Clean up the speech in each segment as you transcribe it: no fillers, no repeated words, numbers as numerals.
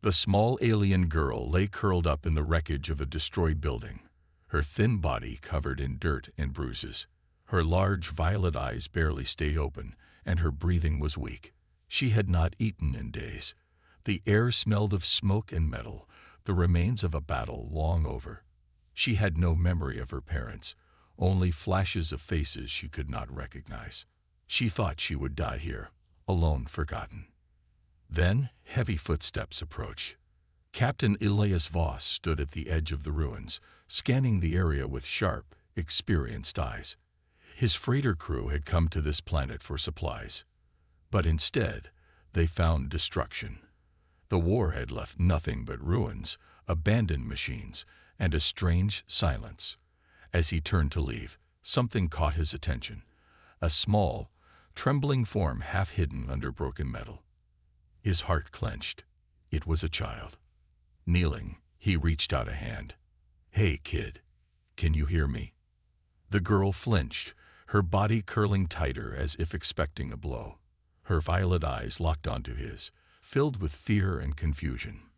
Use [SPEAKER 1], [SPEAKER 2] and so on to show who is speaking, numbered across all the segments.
[SPEAKER 1] The small alien girl lay curled up in the wreckage of a destroyed building, her thin body covered in dirt and bruises. Her large violet eyes barely stayed open, and her breathing was weak. She had not eaten in days. The air smelled of smoke and metal, the remains of a battle long over. She had no memory of her parents, only flashes of faces she could not recognize. She thought she would die here, alone, forgotten. Then heavy footsteps approached. Captain Elias Voss stood at the edge of the ruins, scanning the area with sharp, experienced eyes. His freighter crew had come to this planet for supplies. But instead, they found destruction. The war had left nothing but ruins, abandoned machines, and a strange silence. As he turned to leave, something caught his attention. A small, trembling form half hidden under broken metal. His heart clenched. It was a child. Kneeling, he reached out a hand. "Hey, kid, can you hear me?" The girl flinched, her body curling tighter as if expecting a blow. Her violet eyes locked onto his, filled with fear and confusion.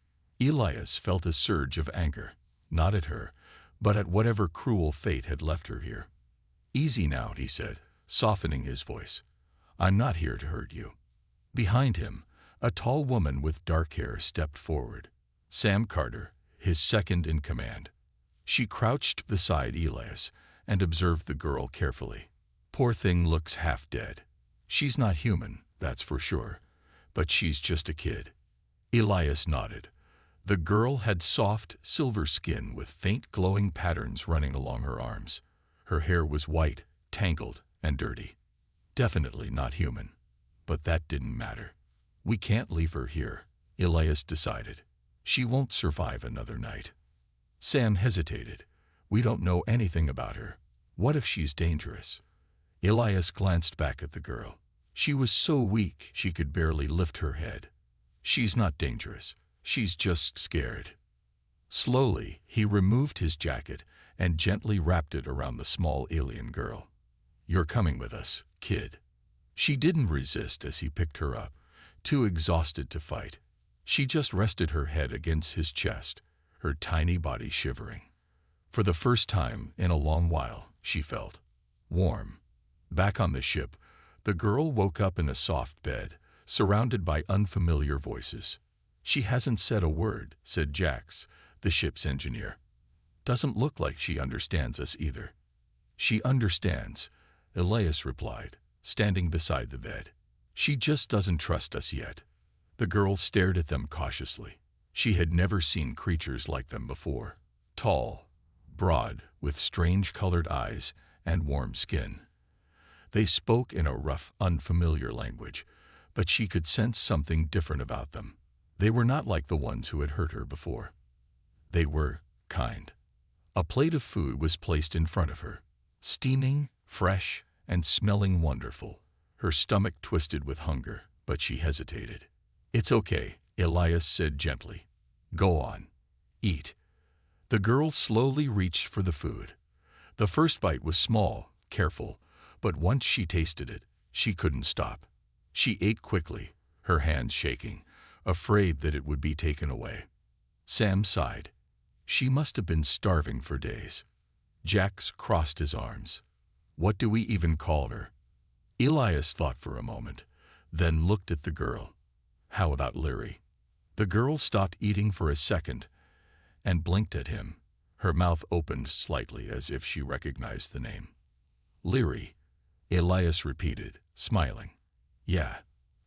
[SPEAKER 1] Elias felt a surge of anger, not at her, but at whatever cruel fate had left her here. "Easy now," he said, softening his voice. "I'm not here to hurt you." Behind him, a tall woman with dark hair stepped forward. Sam Carter, his second in command. She crouched beside Elias and observed the girl carefully. "Poor thing looks half dead. She's not human, that's for sure, but she's just a kid." Elias nodded. The girl had soft, silver skin with faint glowing patterns running along her arms. Her hair was white, tangled, and dirty. Definitely not human. But that didn't matter. "We can't leave her here," Elias decided. "She won't survive another night." Sam hesitated. "We don't know anything about her. What if she's dangerous?" Elias glanced back at the girl. She was so weak she could barely lift her head. "She's not dangerous. She's just scared." Slowly, he removed his jacket and gently wrapped it around the small alien girl. "You're coming with us, kid." She didn't resist as he picked her up, too exhausted to fight. She just rested her head against his chest, her tiny body shivering. For the first time in a long while, she felt warm. Back on the ship, the girl woke up in a soft bed, surrounded by unfamiliar voices. "She hasn't said a word," said Jax, the ship's engineer. "Doesn't look like she understands us either." "She understands," Elias replied, standing beside the bed. "She just doesn't trust us yet." The girl stared at them cautiously. She had never seen creatures like them before. Tall, broad, with strange colored eyes and warm skin. They spoke in a rough, unfamiliar language, but she could sense something different about them. They were not like the ones who had hurt her before. They were kind. A plate of food was placed in front of her, steaming, fresh, and smelling wonderful. Her stomach twisted with hunger, but she hesitated. "It's okay," Elias said gently. "Go on. Eat." The girl slowly reached for the food. The first bite was small, careful, but once she tasted it, she couldn't stop. She ate quickly, her hands shaking, afraid that it would be taken away. Sam sighed. She must have been starving for days. Jax crossed his arms. "What do we even call her?" Elias thought for a moment, then looked at the girl. "How about Leary?" The girl stopped eating for a second and blinked at him. Her mouth opened slightly as if she recognized the name. "Leary," Elias repeated, smiling. "Yeah,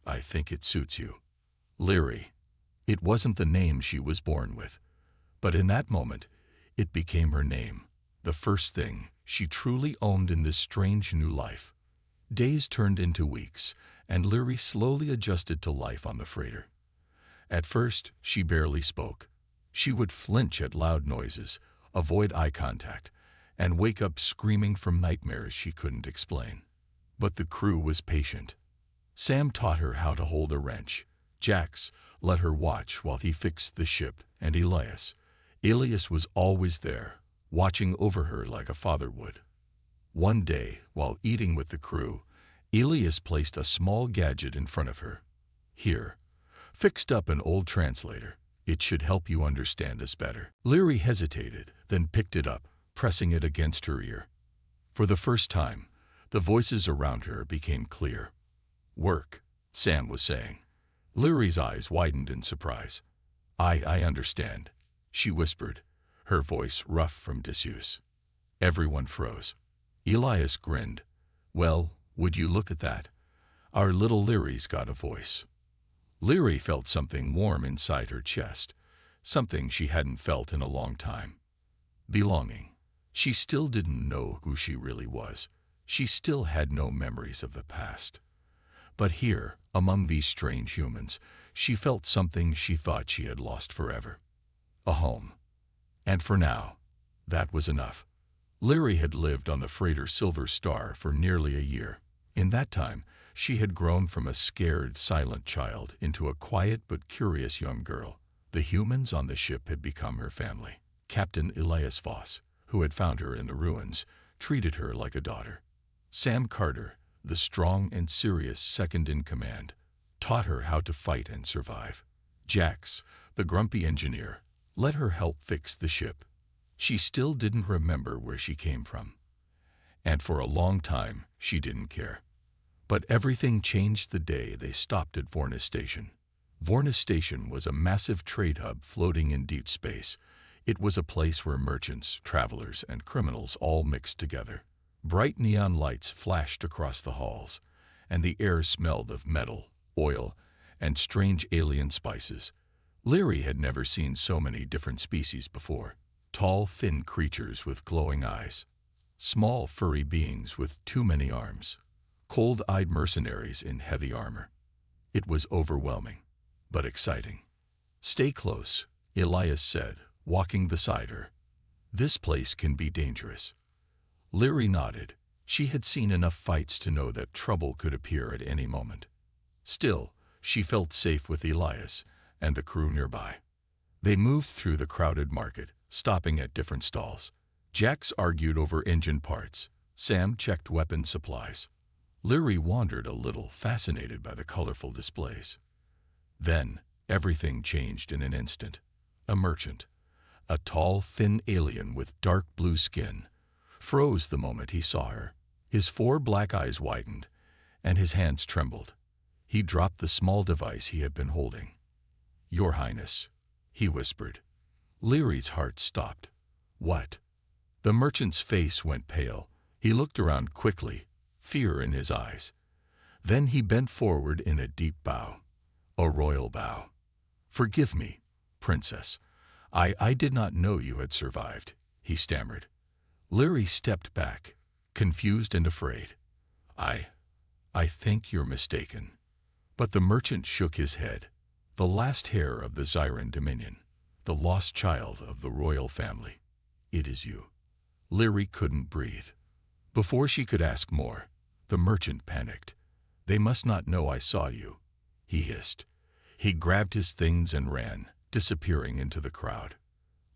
[SPEAKER 1] I think it suits you." Leary. It wasn't the name she was born with, but in that moment, it became her name, the first thing she truly owned in this strange new life. Days turned into weeks, and Leary slowly adjusted to life on the freighter. At first, she barely spoke. She would flinch at loud noises, avoid eye contact, and wake up screaming from nightmares she couldn't explain. But the crew was patient. Sam taught her how to hold a wrench. Jax let her watch while he fixed the ship, and Elias was always there, watching over her like a father would. One day, while eating with the crew, Elias placed a small gadget in front of her. "Here." Fixed up an old translator. It should help you understand us better. Leary hesitated, then picked it up, pressing it against her ear. For the first time, the voices around her became clear. "Work," Sam was saying. Leary's eyes widened in surprise. I understand," she whispered, her voice rough from disuse. Everyone froze. Elias grinned. "Well, would you look at that? Our little Leary's got a voice." Leary felt something warm inside her chest, something she hadn't felt in a long time. Belonging. She still didn't know who she really was. She still had no memories of the past. But here, among these strange humans, she felt something she thought she had lost forever. A home. And for now, that was enough. Leary had lived on the freighter Silver Star for nearly a year. In that time, she had grown from a scared, silent child into a quiet but curious young girl. The humans on the ship had become her family. Captain Elias Voss, who had found her in the ruins, treated her like a daughter. Sam Carter, the strong and serious second-in-command, taught her how to fight and survive. Jax, the grumpy engineer, let her help fix the ship. She still didn't remember where she came from. And for a long time, she didn't care. But everything changed the day they stopped at Vornis Station. Vornis Station was a massive trade hub floating in deep space. It was a place where merchants, travelers, and criminals all mixed together. Bright neon lights flashed across the halls, and the air smelled of metal, oil, and strange alien spices. Leary had never seen so many different species before. Tall, thin creatures with glowing eyes. Small, furry beings with too many arms. Cold-eyed mercenaries in heavy armor. It was overwhelming, but exciting. "Stay close," Elias said, walking beside her. "This place can be dangerous." Leary nodded. She had seen enough fights to know that trouble could appear at any moment. Still, she felt safe with Elias and the crew nearby. They moved through the crowded market, stopping at different stalls. Jax argued over engine parts. Sam checked weapon supplies. Leary wandered a little, fascinated by the colorful displays. Then, everything changed in an instant. A merchant, a tall, thin alien with dark blue skin, froze the moment he saw her. His 4 black eyes widened, and his hands trembled. He dropped the small device he had been holding. "Your Highness," he whispered. Leary's heart stopped. "What?" The merchant's face went pale. He looked around quickly, fear in his eyes. Then he bent forward in a deep bow. A royal bow. "Forgive me, Princess. I did not know you had survived," he stammered. Leary stepped back, confused and afraid. I think you're mistaken." But the merchant shook his head. "The last heir of the Zyran Dominion, the lost child of the royal family. It is you." Leary couldn't breathe. Before she could ask more, the merchant panicked. "They must not know I saw you," he hissed. He grabbed his things and ran, disappearing into the crowd.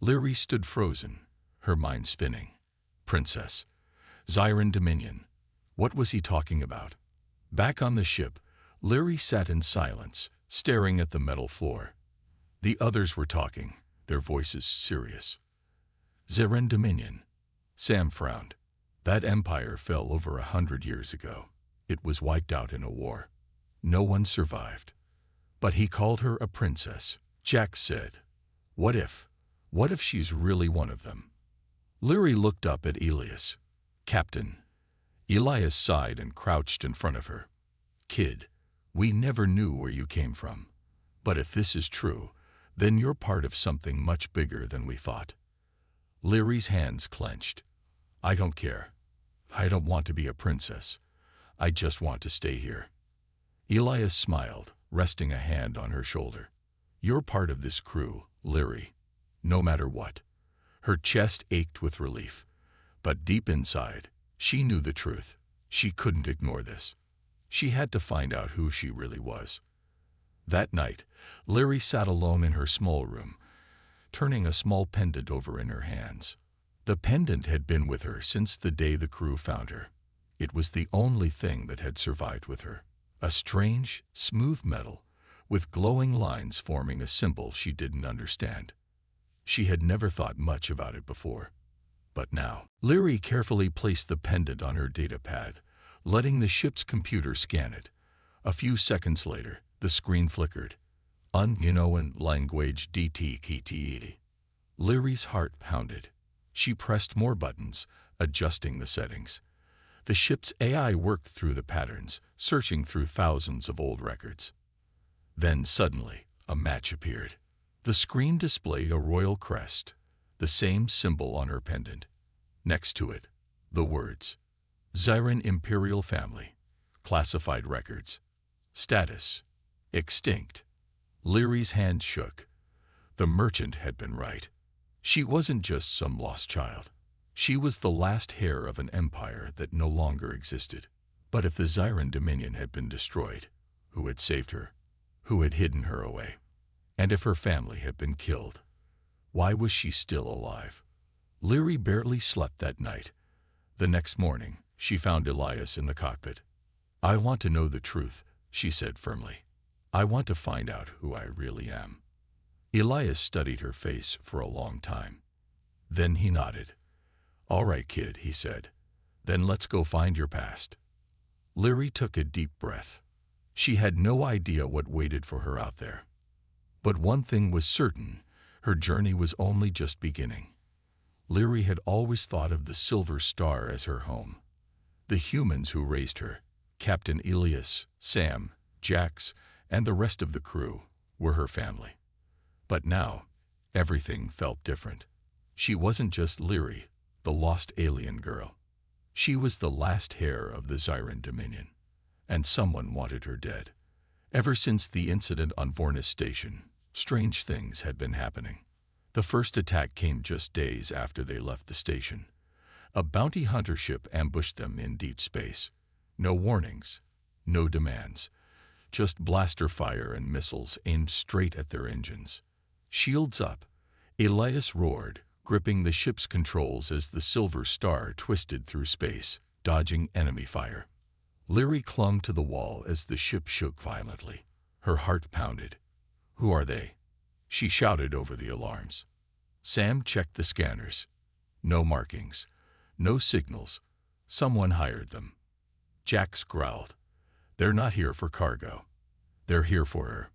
[SPEAKER 1] Leary stood frozen, her mind spinning. Princess. Zyran Dominion. What was he talking about? Back on the ship, Leary sat in silence, staring at the metal floor. The others were talking, their voices serious. Zyran Dominion. Sam frowned. That empire fell over 100 years ago. It was wiped out in a war. No one survived. But he called her a princess. Jax said, What if she's really one of them?" Leary looked up at Elias. "Captain." Elias sighed and crouched in front of her. "Kid, we never knew where you came from. But if this is true, then you're part of something much bigger than we thought." Leary's hands clenched. "I don't care. I don't want to be a princess. I just want to stay here." Elias smiled, resting a hand on her shoulder. "You're part of this crew, Leary, no matter what." Her chest ached with relief, but deep inside, she knew the truth. She couldn't ignore this. She had to find out who she really was. That night, Leary sat alone in her small room, turning a small pendant over in her hands. The pendant had been with her since the day the crew found her. It was the only thing that had survived with her. A strange, smooth metal, with glowing lines forming a symbol she didn't understand. She had never thought much about it before. But now, Leary carefully placed the pendant on her datapad, letting the ship's computer scan it. A few seconds later, the screen flickered. Unknown language DTKT. Leary's heart pounded. She pressed more buttons, adjusting the settings. The ship's AI worked through the patterns, searching through thousands of old records. Then suddenly, a match appeared. The screen displayed a royal crest, the same symbol on her pendant. Next to it, the words, Zyran Imperial Family, Classified Records, Status, Extinct. Leary's hand shook. The merchant had been right. She wasn't just some lost child. She was the last heir of an empire that no longer existed. But if the Zyran Dominion had been destroyed, who had saved her? Who had hidden her away? And if her family had been killed, why was she still alive? Leary barely slept that night. The next morning, she found Elias in the cockpit. "I want to know the truth," she said firmly. "I want to find out who I really am." Elias studied her face for a long time. Then he nodded. "All right, kid," he said. "Then let's go find your past." Leary took a deep breath. She had no idea what waited for her out there. But one thing was certain, her journey was only just beginning. Leary had always thought of the Silver Star as her home. The humans who raised her, Captain Elias, Sam, Jax, and the rest of the crew, were her family. But now, everything felt different. She wasn't just Leary, the lost alien girl. She was the last heir of the Zyran Dominion, and someone wanted her dead. Ever since the incident on Vornis Station, strange things had been happening. The first attack came just days after they left the station. A bounty hunter ship ambushed them in deep space. No warnings, no demands, just blaster fire and missiles aimed straight at their engines. Shields up, Elias roared, gripping the ship's controls as the Silver Star twisted through space, dodging enemy fire. Leary clung to the wall as the ship shook violently. Her heart pounded. "Who are they?" she shouted over the alarms. Sam checked the scanners. No markings, no signals. Someone hired them. Jax growled. "They're not here for cargo. They're here for her."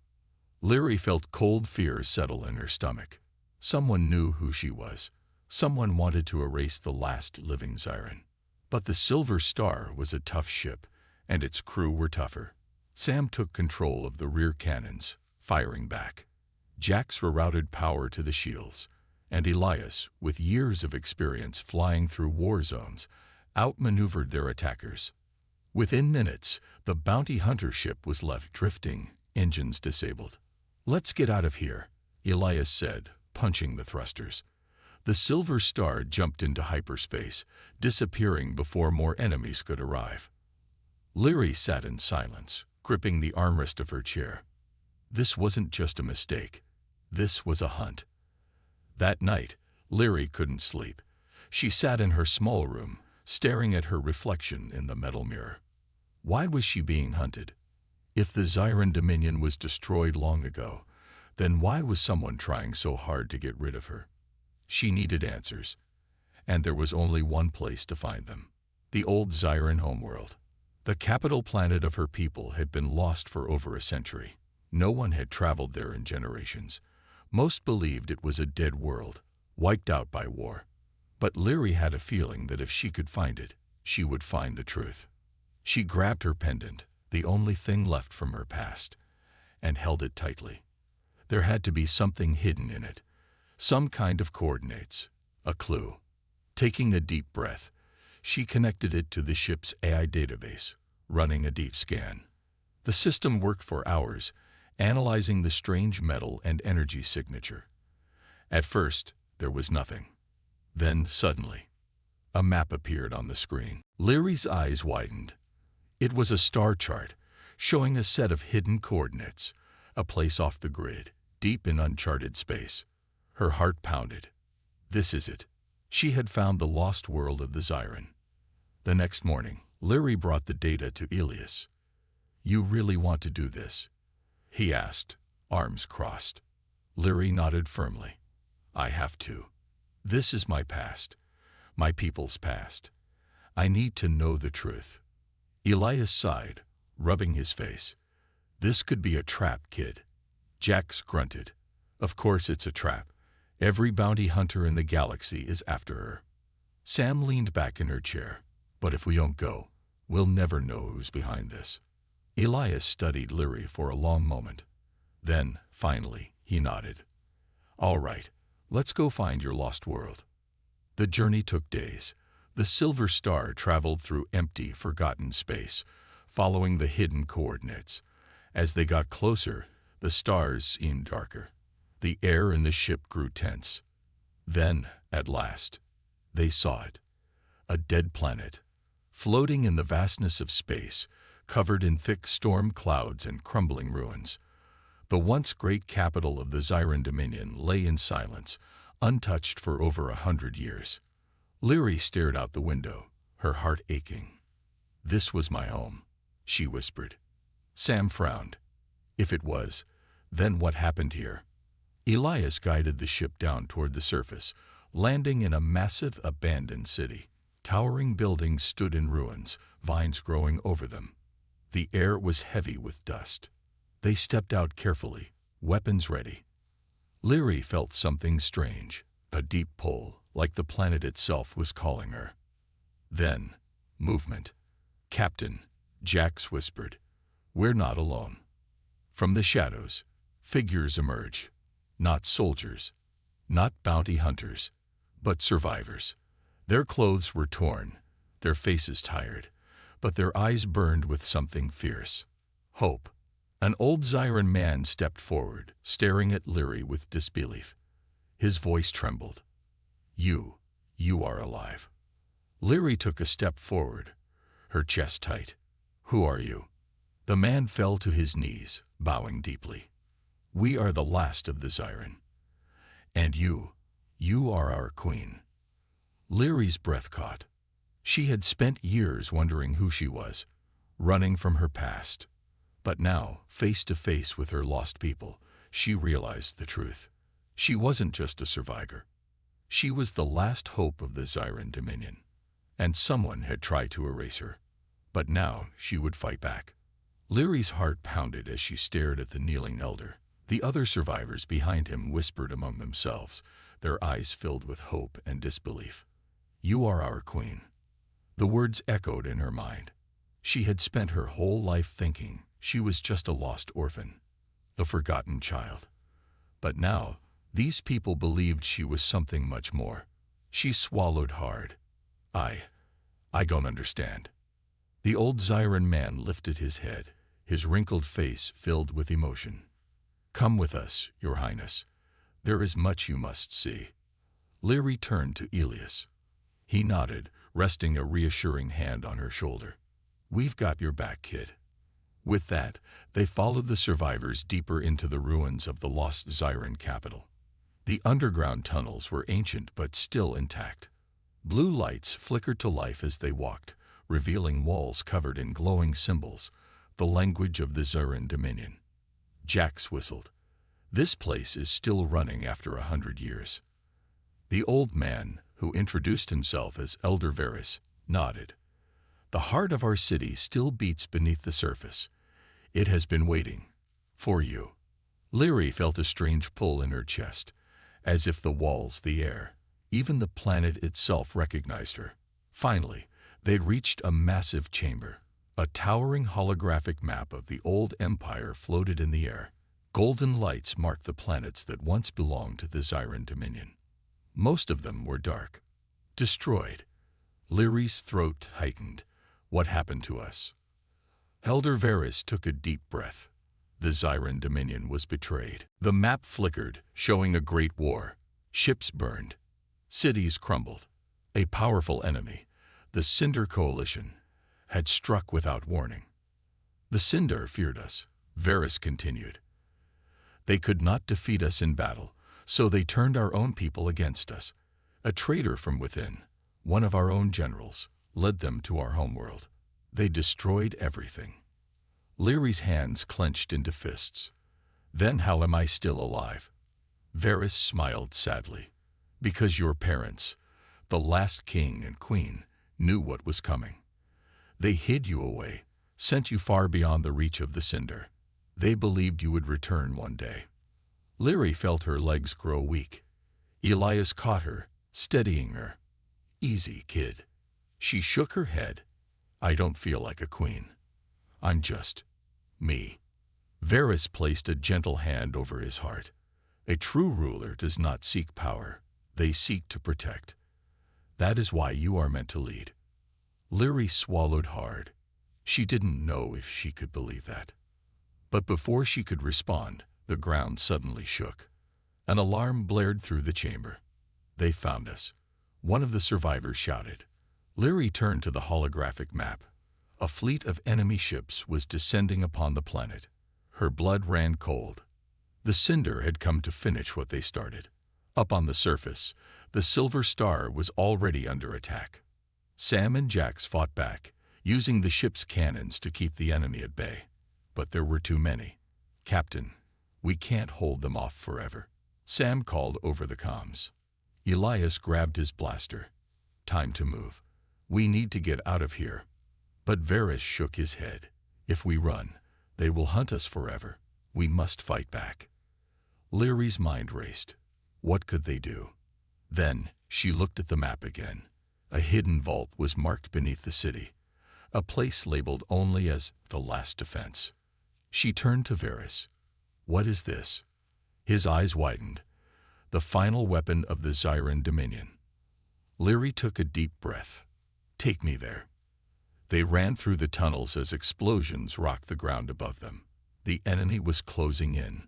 [SPEAKER 1] Leary felt cold fear settle in her stomach. Someone knew who she was. Someone wanted to erase the last living Zyran. But the Silver Star was a tough ship, and its crew were tougher. Sam took control of the rear cannons, firing back. Jax rerouted power to the shields, and Elias, with years of experience flying through war zones, outmaneuvered their attackers. Within minutes, the bounty hunter ship was left drifting, engines disabled. "Let's get out of here," Elias said, punching the thrusters. The Silver Star jumped into hyperspace, disappearing before more enemies could arrive. Leary sat in silence, gripping the armrest of her chair. This wasn't just a mistake. This was a hunt. That night, Leary couldn't sleep. She sat in her small room, staring at her reflection in the metal mirror. Why was she being hunted? If the Zyran Dominion was destroyed long ago, then why was someone trying so hard to get rid of her? She needed answers, and there was only one place to find them. The old Zyran homeworld. The capital planet of her people had been lost for over a century. No one had traveled there in generations. Most believed it was a dead world, wiped out by war. But Leary had a feeling that if she could find it, she would find the truth. She grabbed her pendant, the only thing left from her past, and held it tightly. There had to be something hidden in it, some kind of coordinates, a clue. Taking a deep breath, she connected it to the ship's AI database, running a deep scan. The system worked for hours, analyzing the strange metal and energy signature. At first, there was nothing. Then, suddenly, a map appeared on the screen. Leary's eyes widened. It was a star chart, showing a set of hidden coordinates, a place off the grid, deep in uncharted space. Her heart pounded. This is it. She had found the lost world of the Zyran. The next morning, Leary brought the data to Elias. "You really want to do this?" he asked, arms crossed. Leary nodded firmly. I have to. This is my past, my people's past. I need to know the truth. Elias sighed, rubbing his face. This could be a trap, kid. Jax grunted. Of course it's a trap. Every bounty hunter in the galaxy is after her. Sam leaned back in her chair. But if we don't go, we'll never know who's behind this. Elias studied Leary for a long moment. Then, finally, he nodded. All right, let's go find your lost world. The journey took days. The Silver Star traveled through empty, forgotten space, following the hidden coordinates. As they got closer, the stars seemed darker. The air in the ship grew tense. Then, at last, they saw it. A dead planet, floating in the vastness of space, covered in thick storm clouds and crumbling ruins. The once great capital of the Zyran Dominion lay in silence, untouched for over 100 years. Leary stared out the window, her heart aching. This was my home, she whispered. Sam frowned. If it was, then what happened here? Elias guided the ship down toward the surface, landing in a massive abandoned city. Towering buildings stood in ruins, vines growing over them. The air was heavy with dust. They stepped out carefully, weapons ready. Leary felt something strange, a deep pull, like the planet itself was calling her. Then, movement. Captain, Jax whispered, we're not alone. From the shadows, figures emerge. Not soldiers, not bounty hunters, but survivors. Their clothes were torn, their faces tired, but their eyes burned with something fierce. Hope. An old Zyran man stepped forward, staring at Leary with disbelief. His voice trembled. You are alive. Leary took a step forward, her chest tight. Who are you? The man fell to his knees, bowing deeply. We are the last of the Zyran. And you are our queen. Leary's breath caught. She had spent years wondering who she was, running from her past. But now, face to face with her lost people, she realized the truth. She wasn't just a survivor. She was the last hope of the Zyran Dominion. And someone had tried to erase her. But now she would fight back. Leary's heart pounded as she stared at the kneeling elder. The other survivors behind him whispered among themselves, their eyes filled with hope and disbelief. You are our queen. The words echoed in her mind. She had spent her whole life thinking she was just a lost orphan, a forgotten child. But now, these people believed she was something much more. She swallowed hard. I don't understand. The old Zyran man lifted his head, his wrinkled face filled with emotion. Come with us, Your Highness. There is much you must see. Leary turned to Elias. He nodded, resting a reassuring hand on her shoulder. We've got your back, kid. With that, they followed the survivors deeper into the ruins of the lost Zyran capital. The underground tunnels were ancient but still intact. Blue lights flickered to life as they walked, revealing walls covered in glowing symbols, the language of the Zyran Dominion. Jax whistled. This place is still running after 100 years. The old man, who introduced himself as Elder Varys, nodded. The heart of our city still beats beneath the surface. It has been waiting. For you. Leary felt a strange pull in her chest, as if the walls, the air, even the planet itself recognized her. Finally, they reached a massive chamber. A towering holographic map of the old empire floated in the air. Golden lights marked the planets that once belonged to the Zyran Dominion. Most of them were dark. Destroyed. Leary's throat tightened. What happened to us? Elder Varys took a deep breath. The Zyran Dominion was betrayed. The map flickered, showing a great war. Ships burned. Cities crumbled. A powerful enemy, the Cinder Coalition, had struck without warning. The Cinder feared us, Varys continued. They could not defeat us in battle, so they turned our own people against us. A traitor from within, one of our own generals, led them to our homeworld. They destroyed everything. Leary's hands clenched into fists. Then how am I still alive? Varys smiled sadly. Because your parents, the last king and queen, knew what was coming. They hid you away, sent you far beyond the reach of the cinder. They believed you would return one day. Lyri felt her legs grow weak. Elias caught her, steadying her. Easy, kid. She shook her head. I don't feel like a queen. I'm just me. Varys placed a gentle hand over his heart. A true ruler does not seek power. They seek to protect. That is why you are meant to lead. Lyri swallowed hard. She didn't know if she could believe that. But before she could respond, the ground suddenly shook. An alarm blared through the chamber. They found us. One of the survivors shouted. Lyri turned to the holographic map. A fleet of enemy ships was descending upon the planet. Her blood ran cold. The Cinder had come to finish what they started. Up on the surface, the Silver Star was already under attack. Sam and Jax fought back, using the ship's cannons to keep the enemy at bay. But there were too many. Captain, we can't hold them off forever. Sam called over the comms. Elias grabbed his blaster. Time to move. We need to get out of here. But Varys shook his head. If we run, they will hunt us forever. We must fight back. Lyri's mind raced. What could they do? Then she looked at the map again. A hidden vault was marked beneath the city, a place labeled only as the last defense. She turned to Varys. What is this? His eyes widened. The final weapon of the Zyran Dominion. Lyri took a deep breath. Take me there. They ran through the tunnels as explosions rocked the ground above them. The enemy was closing in.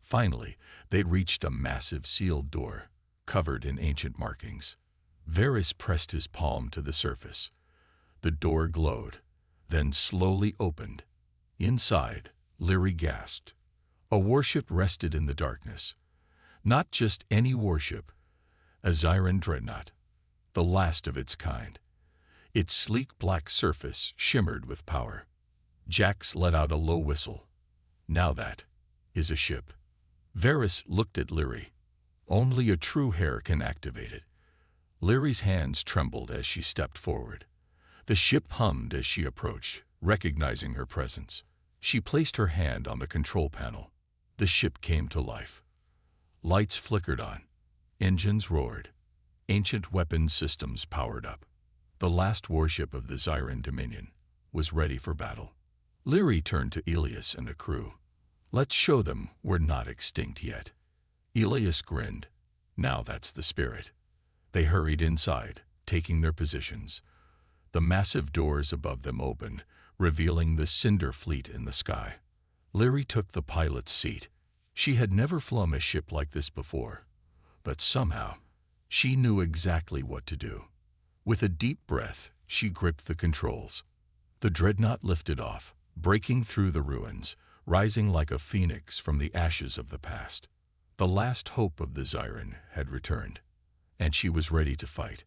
[SPEAKER 1] Finally, they'd reached a massive sealed door, covered in ancient markings. Varys pressed his palm to the surface. The door glowed, then slowly opened. Inside, Lyri gasped. A warship rested in the darkness. Not just any warship, a Zyran dreadnought, the last of its kind. Its sleek black surface shimmered with power. Jax let out a low whistle. Now that is a ship. Varys looked at Lyri. Only a true heir can activate it. Lyri's hands trembled as she stepped forward. The ship hummed as she approached, recognizing her presence. She placed her hand on the control panel. The ship came to life. Lights flickered on. Engines roared. Ancient weapons systems powered up. The last warship of the Zyran Dominion was ready for battle. Lyri turned to Elias and the crew. Let's show them we're not extinct yet. Elias grinned. Now that's the spirit. They hurried inside, taking their positions. The massive doors above them opened, revealing the Cinder fleet in the sky. Lyri took the pilot's seat. She had never flown a ship like this before, but somehow she knew exactly what to do. With a deep breath, she gripped the controls. The dreadnought lifted off, breaking through the ruins, rising like a phoenix from the ashes of the past. The last hope of the Zyran had returned, and she was ready to fight.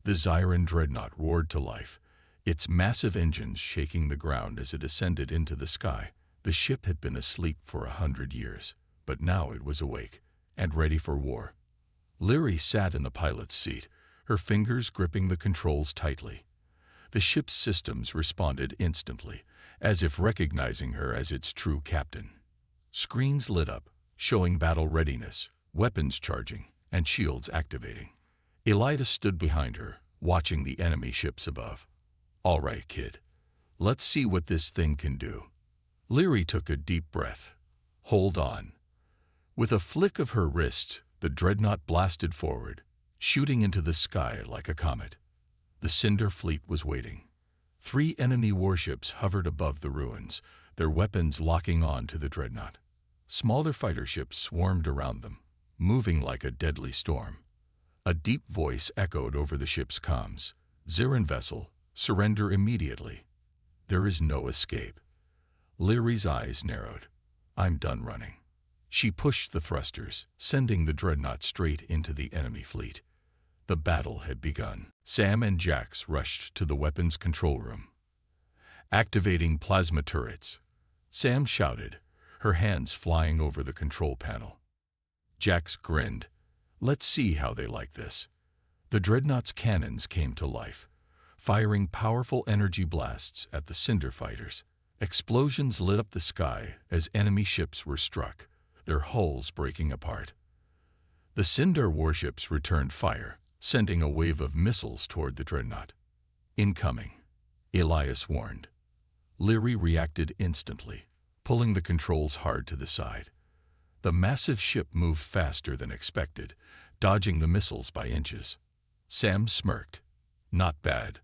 [SPEAKER 1] The Zyran dreadnought roared to life, its massive engines shaking the ground as it ascended into the sky. The ship had been asleep for 100 years, but now it was awake and ready for war. Lyri sat in the pilot's seat, her fingers gripping the controls tightly. The ship's systems responded instantly, as if recognizing her as its true captain. Screens lit up, showing battle readiness, weapons charging, and shields activating. Elida stood behind her, watching the enemy ships above. All right, kid. Let's see what this thing can do. Lyri took a deep breath. Hold on. With a flick of her wrist, the dreadnought blasted forward, shooting into the sky like a comet. The Cinder fleet was waiting. 3 enemy warships hovered above the ruins, their weapons locking on to the dreadnought. Smaller fighter ships swarmed around them, moving like a deadly storm. A deep voice echoed over the ship's comms. Zyran vessel, surrender immediately. There is no escape. Lyri's eyes narrowed. I'm done running. She pushed the thrusters, sending the dreadnought straight into the enemy fleet. The battle had begun. Sam and Jax rushed to the weapons control room. Activating plasma turrets. Sam shouted, her hands flying over the control panel. Jax grinned. Let's see how they like this. The dreadnought's cannons came to life, firing powerful energy blasts at the Cinder fighters. Explosions lit up the sky as enemy ships were struck, their hulls breaking apart. The Cinder warships returned fire, sending a wave of missiles toward the dreadnought. Incoming, Elias warned. Leary reacted instantly, pulling the controls hard to the side. The massive ship moved faster than expected, dodging the missiles by inches. Sam smirked. Not bad,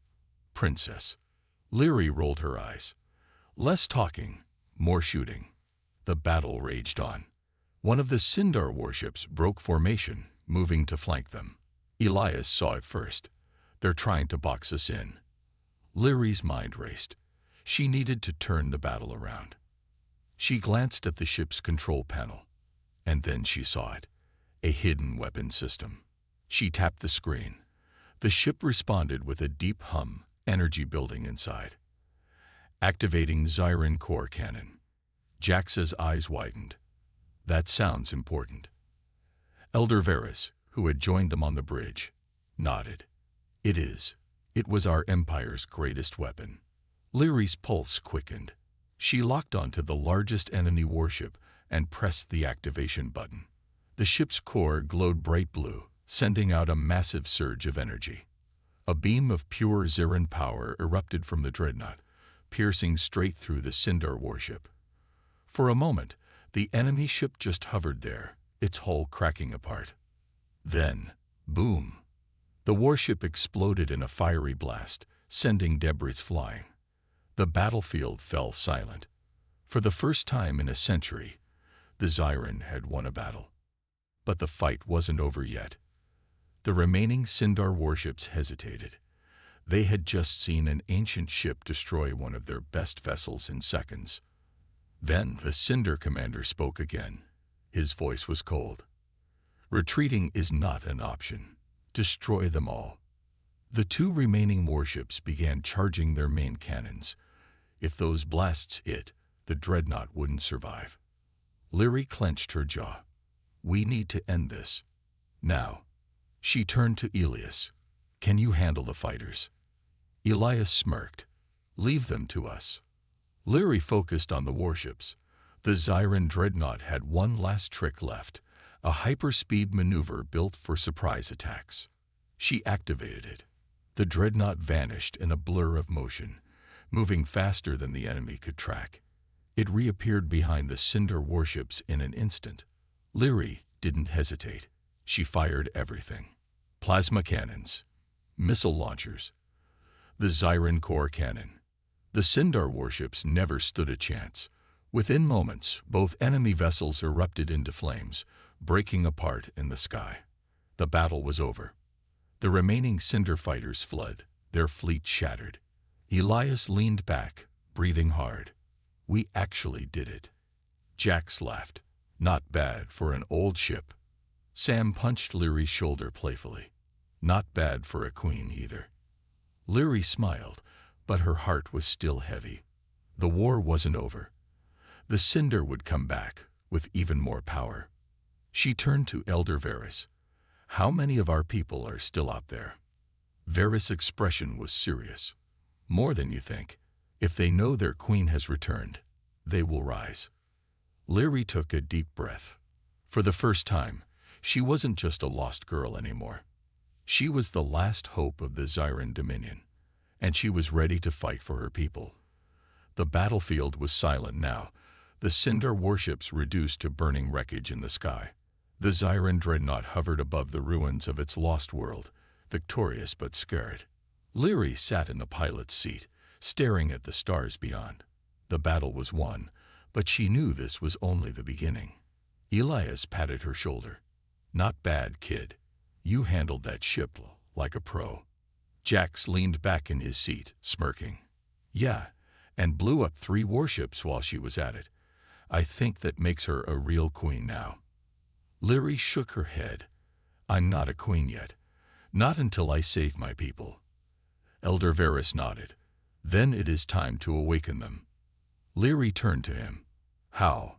[SPEAKER 1] Princess. Leary rolled her eyes. Less talking, more shooting. The battle raged on. One of the Cinder warships broke formation, moving to flank them. Elias saw it first. They're trying to box us in. Leary's mind raced. She needed to turn the battle around. She glanced at the ship's control panel, and then she saw it, a hidden weapon system. She tapped the screen. The ship responded with a deep hum, energy building inside. Activating Zyran core cannon. Jax's eyes widened. That sounds important. Elder Varys, who had joined them on the bridge, nodded. It is. It was our Empire's greatest weapon. Leary's pulse quickened. She locked onto the largest enemy warship and pressed the activation button. The ship's core glowed bright blue, sending out a massive surge of energy. A beam of pure Zyran power erupted from the dreadnought, piercing straight through the Cinder warship. For a moment, the enemy ship just hovered there, its hull cracking apart. Then, boom! The warship exploded in a fiery blast, sending debris flying. The battlefield fell silent. For the first time in a century, the Zyran had won a battle. But the fight wasn't over yet. The remaining Cinder warships hesitated. They had just seen an ancient ship destroy one of their best vessels in seconds. Then the Cinder commander spoke again. His voice was cold. Retreating is not an option. Destroy them all. The two remaining warships began charging their main cannons. If those blasts hit, the dreadnought wouldn't survive. Leary clenched her jaw. We need to end this. Now. She turned to Elias. Can you handle the fighters? Elias smirked. Leave them to us. Leary focused on the warships. The Zyran dreadnought had one last trick left, a hyperspeed maneuver built for surprise attacks. She activated it. The dreadnought vanished in a blur of motion, moving faster than the enemy could track. It reappeared behind the Cinder warships in an instant. Leary didn't hesitate. She fired everything. Plasma cannons, missile launchers, the Zyran core cannon. The Cinder warships never stood a chance. Within moments, both enemy vessels erupted into flames, breaking apart in the sky. The battle was over. The remaining Cinder fighters fled, their fleet shattered. Elias leaned back, breathing hard. We actually did it. Jax laughed. Not bad for an old ship. Sam punched Leary's shoulder playfully. Not bad for a queen either. Leary smiled, but her heart was still heavy. The war wasn't over. The Cinder would come back, with even more power. She turned to Elder Varys. How many of our people are still out there? Varys' expression was serious. More than you think. If they know their queen has returned, they will rise. Leary took a deep breath. For the first time, she wasn't just a lost girl anymore. She was the last hope of the Zyran Dominion, and she was ready to fight for her people. The battlefield was silent now, the Cinder warships reduced to burning wreckage in the sky. The Zyran dreadnought hovered above the ruins of its lost world, victorious but scared. Leary sat in the pilot's seat, staring at the stars beyond. The battle was won, but she knew this was only the beginning. Elias patted her shoulder. Not bad, kid. You handled that ship like a pro. Jax leaned back in his seat, smirking. Yeah, and blew up 3 warships while she was at it. I think that makes her a real queen now. Leary shook her head. I'm not a queen yet. Not until I save my people. Elder Varys nodded. Then it is time to awaken them. Leary turned to him. How?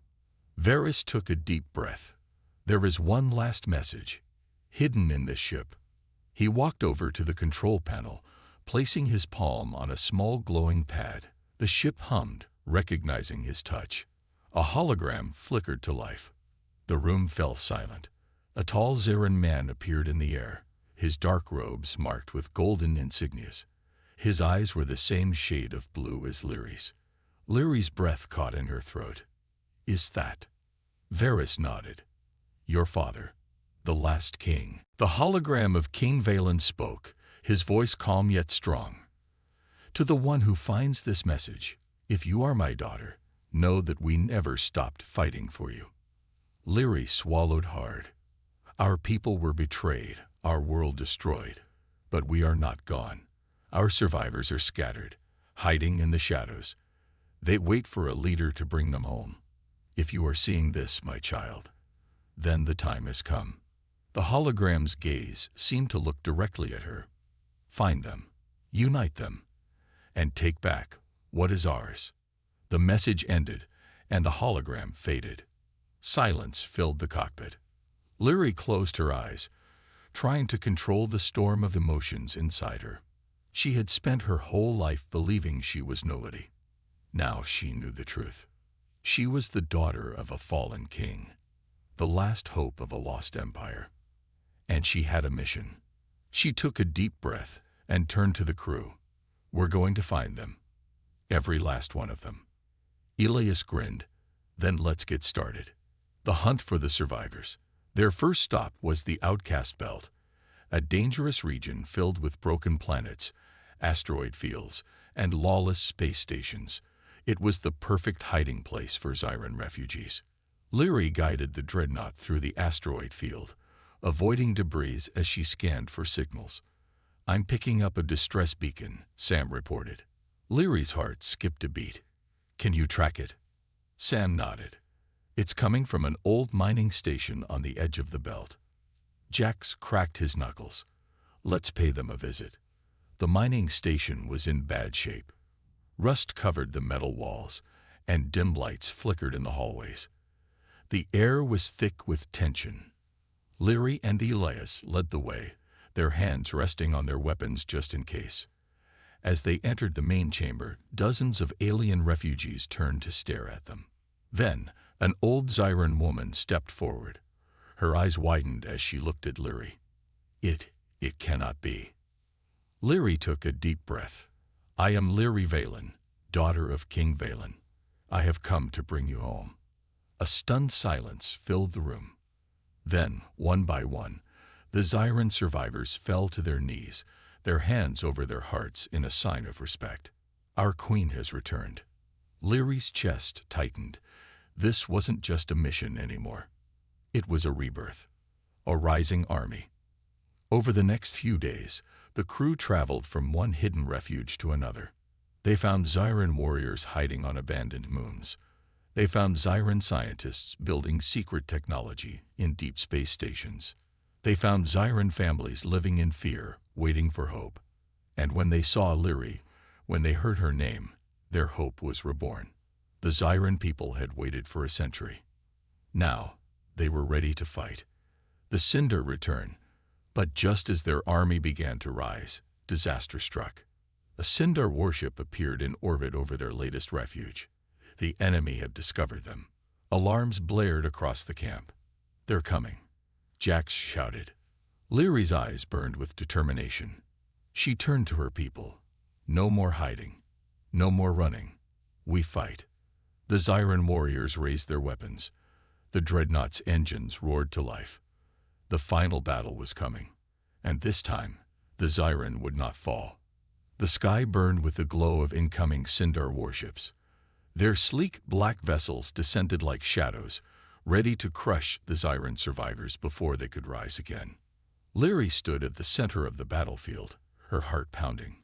[SPEAKER 1] Varys took a deep breath. There is one last message, hidden in this ship. He walked over to the control panel, placing his palm on a small glowing pad. The ship hummed, recognizing his touch. A hologram flickered to life. The room fell silent. A tall Zarin man appeared in the air, his dark robes marked with golden insignias. His eyes were the same shade of blue as Lyri's. Lyri's breath caught in her throat. Is that? Varys nodded. Your father, the last king. The hologram of King Vaelin spoke, his voice calm yet strong. To the one who finds this message, if you are my daughter, know that we never stopped fighting for you. Lyri swallowed hard. Our people were betrayed, our world destroyed, but we are not gone. Our survivors are scattered, hiding in the shadows. They wait for a leader to bring them home. If you are seeing this, my child, then the time has come. The hologram's gaze seemed to look directly at her. Find them, unite them, and take back what is ours. The message ended, and the hologram faded. Silence filled the cockpit. Lyri closed her eyes, trying to control the storm of emotions inside her. She had spent her whole life believing she was nobody. Now she knew the truth. She was the daughter of a fallen king, the last hope of a lost empire. And she had a mission. She took a deep breath and turned to the crew. We're going to find them. Every last one of them. Elias grinned. Then let's get started. The hunt for the survivors. Their first stop was the Outcast Belt, a dangerous region filled with broken planets, asteroid fields, and lawless space stations. It was the perfect hiding place for Zarin refugees. Lyri guided the dreadnought through the asteroid field, avoiding debris as she scanned for signals. I'm picking up a distress beacon, Sam reported. Lyri's heart skipped a beat. Can you track it? Sam nodded. It's coming from an old mining station on the edge of the belt. Jax cracked his knuckles. Let's pay them a visit. The mining station was in bad shape. Rust covered the metal walls, and dim lights flickered in the hallways. The air was thick with tension. Lyri and Elias led the way, their hands resting on their weapons just in case. As they entered the main chamber, dozens of alien refugees turned to stare at them. Then, an old Zarin woman stepped forward. Her eyes widened as she looked at Lyri. It cannot be. Lyri took a deep breath. I am Lyri Vaelin, daughter of King Vaelin. I have come to bring you home. A stunned silence filled the room. Then, one by one, the Zarin survivors fell to their knees, their hands over their hearts in a sign of respect. Our queen has returned. Lyri's chest tightened. This wasn't just a mission anymore. It was a rebirth, a rising army. Over the next few days, the crew traveled from one hidden refuge to another. They found Zarin warriors hiding on abandoned moons. They found Zarin scientists building secret technology in deep space stations. They found Zarin families living in fear, waiting for hope. And when they saw Lyri, when they heard her name, their hope was reborn. The Zarin people had waited for a century. Now, they were ready to fight. The Cinder returned, but just as their army began to rise, disaster struck. A Cinder warship appeared in orbit over their latest refuge. The enemy had discovered them. Alarms blared across the camp. They're coming, Jax shouted. Lyri's eyes burned with determination. She turned to her people. No more hiding. No more running. We fight. The Zarin warriors raised their weapons. The dreadnought's engines roared to life. The final battle was coming, and this time, the Zarin would not fall. The sky burned with the glow of incoming Sindar warships. Their sleek black vessels descended like shadows, ready to crush the Zarin survivors before they could rise again. Lyri stood at the center of the battlefield, her heart pounding.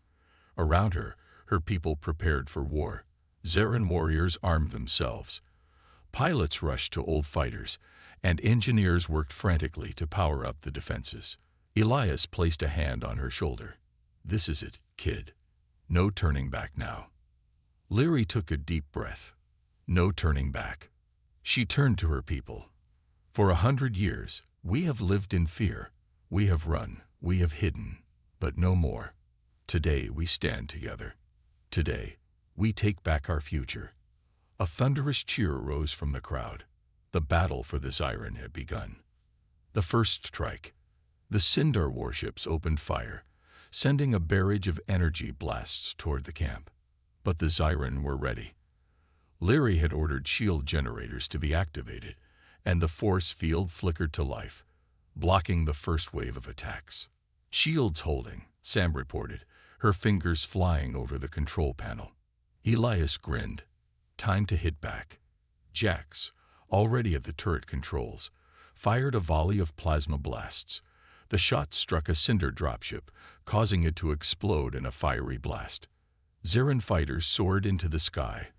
[SPEAKER 1] Around her, her people prepared for war. Zarin warriors armed themselves. Pilots rushed to old fighters, and engineers worked frantically to power up the defenses. Elias placed a hand on her shoulder. This is it, kid. No turning back now. Lyri took a deep breath. No turning back. She turned to her people. For 100 years, we have lived in fear. We have run, we have hidden, but no more. Today we stand together. Today, we take back our future. A thunderous cheer rose from the crowd. The battle for the Siren had begun. The first strike. The Sindar warships opened fire, sending a barrage of energy blasts toward the camp. But the Siren were ready. Leary had ordered shield generators to be activated, and the force field flickered to life, blocking the first wave of attacks. "Shields holding," Sam reported, her fingers flying over the control panel. Elias grinned. "Time to hit back." Jax, already at the turret controls, fired a volley of plasma blasts. The shot struck a Cinder dropship, causing it to explode in a fiery blast. Zarin fighters soared into the sky,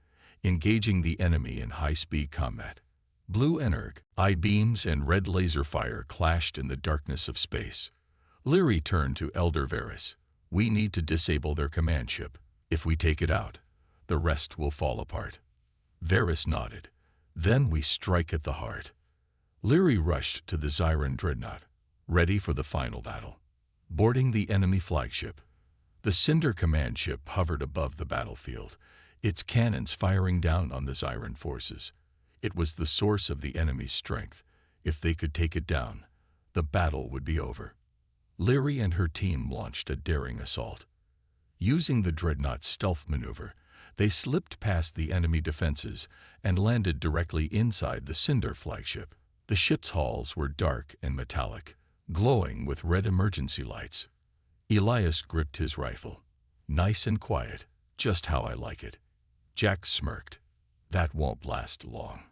[SPEAKER 1] engaging the enemy in high-speed combat. Blue energ, I-beams, and red laser fire clashed in the darkness of space. Leary turned to Elder Varys. "We need to disable their command ship. If we take it out, the rest will fall apart." Varys nodded. "Then we strike at the heart." Leary rushed to the Siren dreadnought, ready for the final battle. Boarding the enemy flagship, the Cinder command ship hovered above the battlefield, its cannons firing down on the Siren forces. It was the source of the enemy's strength. If they could take it down, the battle would be over. Leary and her team launched a daring assault. Using the dreadnought's stealth maneuver, they slipped past the enemy defenses and landed directly inside the Cinder flagship. The ship's hulls were dark and metallic, glowing with red emergency lights. Elias gripped his rifle. "Nice and quiet, just how I like it." Jack smirked. "That won't last long."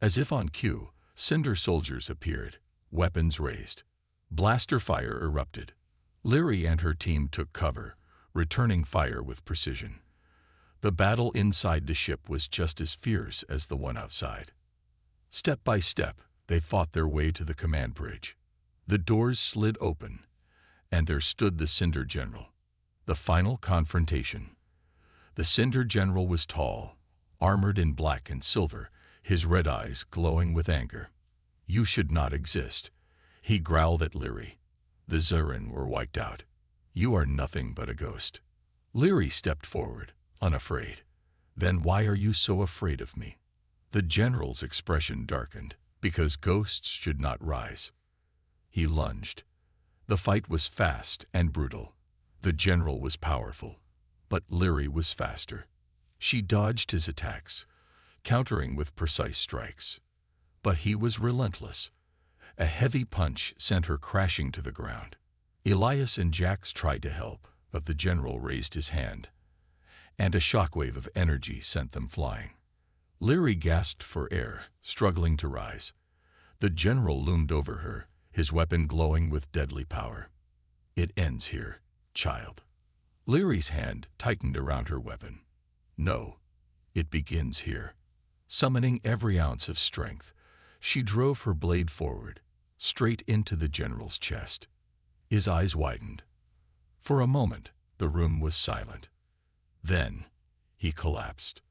[SPEAKER 1] As if on cue, Cinder soldiers appeared, weapons raised. Blaster fire erupted. Leary and her team took cover, returning fire with precision. The battle inside the ship was just as fierce as the one outside. Step by step, they fought their way to the command bridge. The doors slid open, and there stood the Cinder General. The final confrontation. The Cinder General was tall, armored in black and silver, his red eyes glowing with anger. "You should not exist," he growled at Leary. "The Siren were wiped out. You are nothing but a ghost." Leary stepped forward, unafraid. "Then why are you so afraid of me?" The general's expression darkened. "Because ghosts should not rise." He lunged. The fight was fast and brutal. The general was powerful, but Leary was faster. She dodged his attacks, countering with precise strikes. But he was relentless. A heavy punch sent her crashing to the ground. Elias and Jax tried to help, but the general raised his hand, and a shockwave of energy sent them flying. Leary gasped for air, struggling to rise. The general loomed over her, his weapon glowing with deadly power. "It ends here, child." Leary's hand tightened around her weapon. "No, it begins here." Summoning every ounce of strength, she drove her blade forward, straight into the general's chest. His eyes widened. For a moment, the room was silent. Then, he collapsed.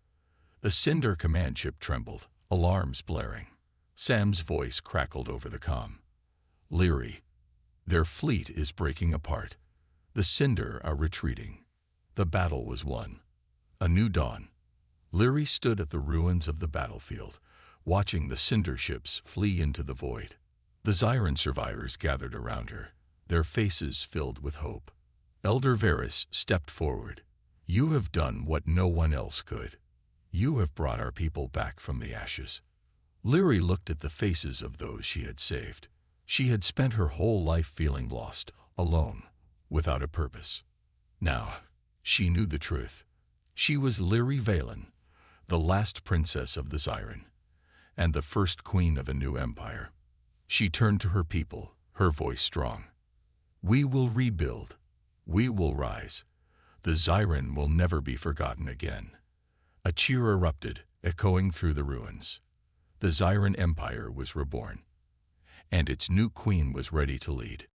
[SPEAKER 1] The Cinder command ship trembled, alarms blaring. Sam's voice crackled over the comm. "Leary, their fleet is breaking apart. The Cinder are retreating." The battle was won. A new dawn. Leary stood at the ruins of the battlefield, watching the Cinder ships flee into the void. The Siren survivors gathered around her, their faces filled with hope. Elder Varys stepped forward. "You have done what no one else could. You have brought our people back from the ashes." Leary looked at the faces of those she had saved. She had spent her whole life feeling lost, alone, without a purpose. Now, she knew the truth. She was Leary Valen, the last princess of the Siren, and the first queen of a new empire. She turned to her people, her voice strong. "We will rebuild. We will rise. The Siren will never be forgotten again." A cheer erupted, echoing through the ruins. The Siren Empire was reborn, and its new queen was ready to lead.